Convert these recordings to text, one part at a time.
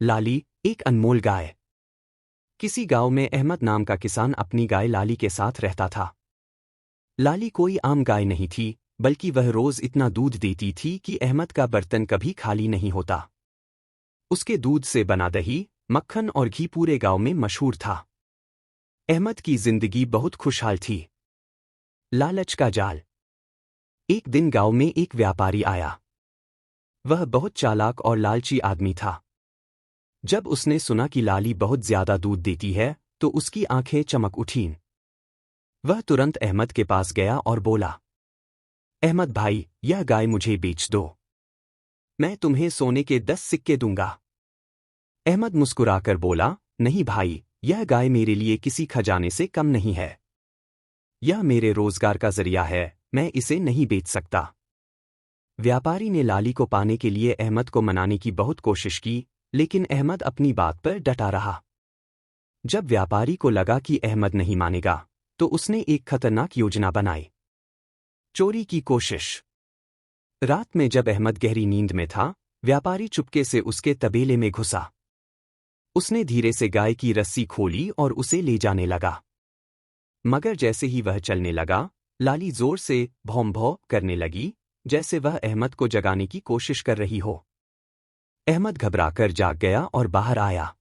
लाली, एक अनमोल गाय। किसी गांव में अहमद नाम का किसान अपनी गाय लाली के साथ रहता था। लाली कोई आम गाय नहीं थी, बल्कि वह रोज इतना दूध देती थी कि अहमद का बर्तन कभी खाली नहीं होता। उसके दूध से बना दही, मक्खन और घी पूरे गांव में मशहूर था। अहमद की जिंदगी बहुत खुशहाल थी। लालच का जाल। एक दिन गांव में एक व्यापारी आया। वह बहुत चालाक और लालची आदमी था। जब उसने सुना कि लाली बहुत ज्यादा दूध देती है, तो उसकी आंखें चमक उठीं। वह तुरंत अहमद के पास गया और बोला, अहमद भाई, यह गाय मुझे बेच दो। मैं तुम्हें सोने के 10 सिक्के दूंगा। अहमद मुस्कुराकर बोला, नहीं भाई, यह गाय मेरे लिए किसी खजाने से कम नहीं है। यह मेरे रोजगार का जरिया है, मैं इसे नहीं बेच सकता। व्यापारी ने लाली को पाने के लिए अहमद को मनाने की बहुत कोशिश की, लेकिन अहमद अपनी बात पर डटा रहा। जब व्यापारी को लगा कि अहमद नहीं मानेगा, तो उसने एक खतरनाक योजना बनाई। चोरी की कोशिश। रात में जब अहमद गहरी नींद में था, व्यापारी चुपके से उसके तबेले में घुसा। उसने धीरे से गाय की रस्सी खोली और उसे ले जाने लगा। मगर जैसे ही वह चलने लगा, लाली जोर से भौं भौं करने लगी, जैसे वह अहमद को जगाने की कोशिश कर रही हो। अहमद घबराकर जाग गया और बाहर आया।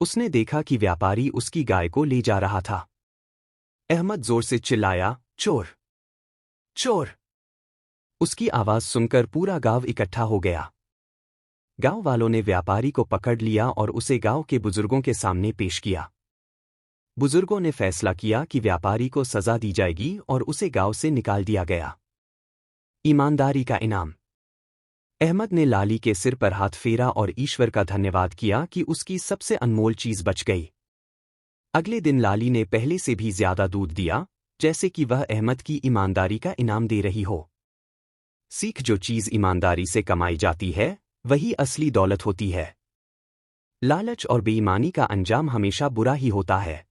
उसने देखा कि व्यापारी उसकी गाय को ले जा रहा था। अहमद जोर से चिल्लाया, चोर! चोर! उसकी आवाज सुनकर पूरा गांव इकट्ठा हो गया। गांव वालों ने व्यापारी को पकड़ लिया और उसे गांव के बुजुर्गों के सामने पेश किया। बुजुर्गों ने फैसला किया कि व्यापारी को सजा दी जाएगी और उसे गांव से निकाल दिया गया। ईमानदारी का इनाम। अहमद ने लाली के सिर पर हाथ फेरा और ईश्वर का धन्यवाद किया कि उसकी सबसे अनमोल चीज बच गई। अगले दिन लाली ने पहले से भी ज्यादा दूध दिया, जैसे कि वह अहमद की ईमानदारी का इनाम दे रही हो। सीख, जो चीज ईमानदारी से कमाई जाती है, वही असली दौलत होती है। लालच और बेईमानी का अंजाम हमेशा बुरा ही होता है।